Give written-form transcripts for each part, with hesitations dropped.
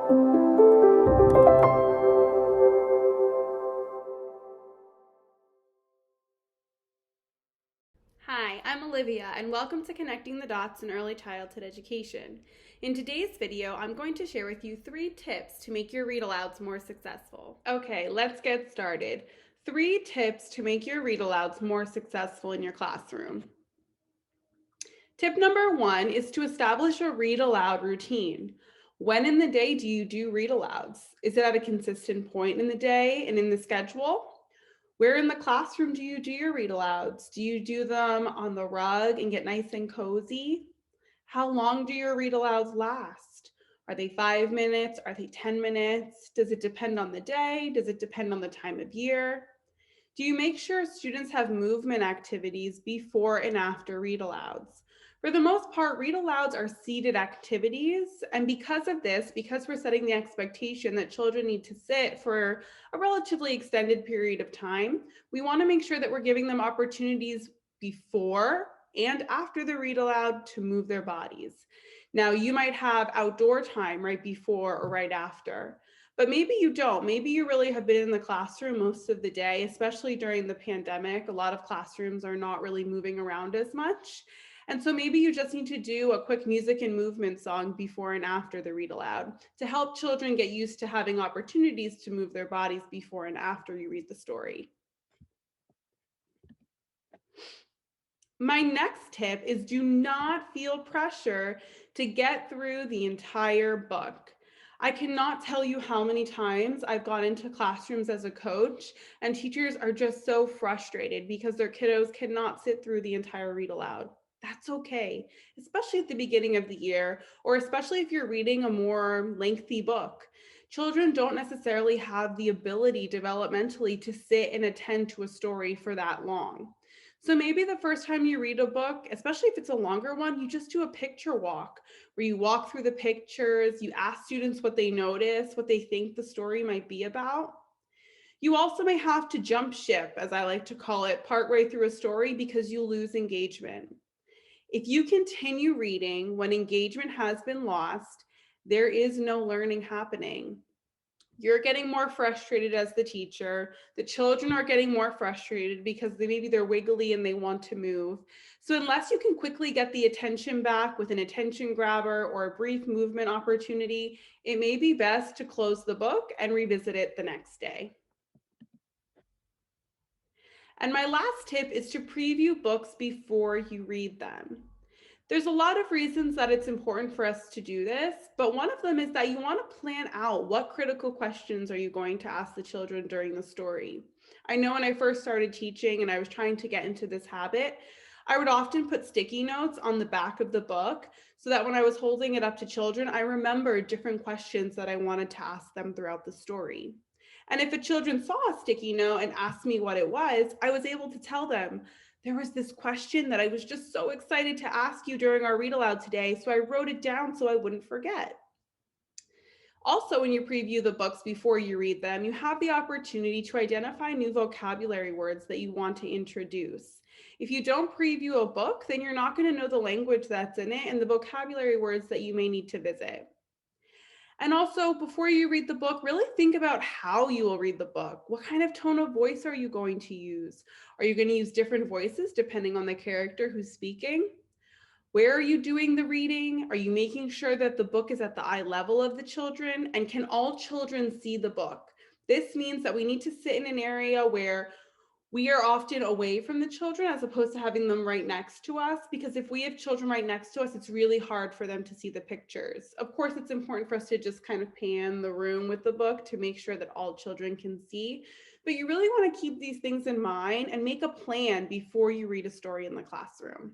Hi, I'm Olivia, and welcome to Connecting the Dots in Early Childhood Education. In today's video, I'm going to share with you 3 tips to make your read-alouds more successful. Okay, let's get started. 3 tips to make your read-alouds more successful in your classroom. Tip number 1 is to establish a read-aloud routine. When in the day do you do read-alouds? Is it at a consistent point in the day and in the schedule? Where in the classroom do you do your read-alouds? Do you do them on the rug and get nice and cozy? How long do your read-alouds last? Are they 5 minutes? Are they 10 minutes? Does it depend on the day? Does it depend on the time of year? Do you make sure students have movement activities before and after read-alouds? For the most part, read-alouds are seated activities, and because of this, because we're setting the expectation that children need to sit for a relatively extended period of time, we want to make sure that we're giving them opportunities before and after the read-aloud to move their bodies. Now, you might have outdoor time right before or right after. But maybe you don't. Maybe you really have been in the classroom most of the day, especially during the pandemic. A lot of classrooms are not really moving around as much. And so maybe you just need to do a quick music and movement song before and after the read aloud to help children get used to having opportunities to move their bodies before and after you read the story. My next tip is do not feel pressure to get through the entire book. I cannot tell you how many times I've gone into classrooms as a coach and teachers are just so frustrated because their kiddos cannot sit through the entire read aloud. That's okay, especially at the beginning of the year, or especially if you're reading a more lengthy book. Children don't necessarily have the ability developmentally to sit and attend to a story for that long. So maybe the first time you read a book, especially if it's a longer one, you just do a picture walk where you walk through the pictures, you ask students what they notice, what they think the story might be about. You also may have to jump ship, as I like to call it, partway through a story because you lose engagement. If you continue reading when engagement has been lost, there is no learning happening. You're getting more frustrated as the teacher. The children are getting more frustrated because maybe they're wiggly and they want to move. So unless you can quickly get the attention back with an attention grabber or a brief movement opportunity, it may be best to close the book and revisit it the next day. And my last tip is to preview books before you read them. There's a lot of reasons that it's important for us to do this, but one of them is that you want to plan out what critical questions are you going to ask the children during the story. I know when I first started teaching and I was trying to get into this habit, I would often put sticky notes on the back of the book so that when I was holding it up to children, I remembered different questions that I wanted to ask them throughout the story. And if a children saw a sticky note and asked me what it was, I was able to tell them, there was this question that I was just so excited to ask you during our read aloud today, so I wrote it down so I wouldn't forget. Also, when you preview the books before you read them, you have the opportunity to identify new vocabulary words that you want to introduce. If you don't preview a book, then you're not going to know the language that's in it and the vocabulary words that you may need to visit. And also, before you read the book, really think about how you will read the book. What kind of tone of voice are you going to use? Are you going to use different voices depending on the character who's speaking? Where are you doing the reading? Are you making sure that the book is at the eye level of the children? And can all children see the book? This means that we need to sit in an area where we are often away from the children as opposed to having them right next to us, because if we have children right next to us, it's really hard for them to see the pictures. Of course, it's important for us to just kind of pan the room with the book to make sure that all children can see, but you really want to keep these things in mind and make a plan before you read a story in the classroom.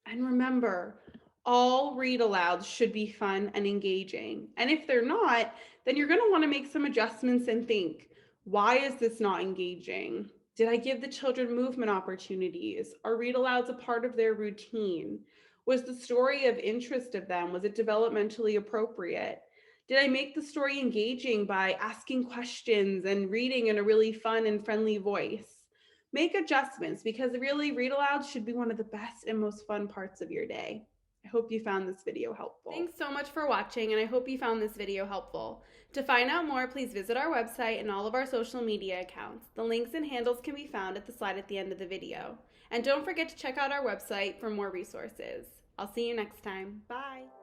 And remember, all read alouds should be fun and engaging. And if they're not, then you're going to want to make some adjustments and think, why is this not engaging? Did I give the children movement opportunities? Are read alouds a part of their routine? Was the story of interest of them? Was it developmentally appropriate? Did I make the story engaging by asking questions and reading in a really fun and friendly voice? Make adjustments because really read aloud should be one of the best and most fun parts of your day. I hope you found this video helpful. Thanks so much for watching, and I hope you found this video helpful. To find out more, please visit our website and all of our social media accounts. The links and handles can be found at the slide at the end of the video. And don't forget to check out our website for more resources. I'll see you next time. Bye.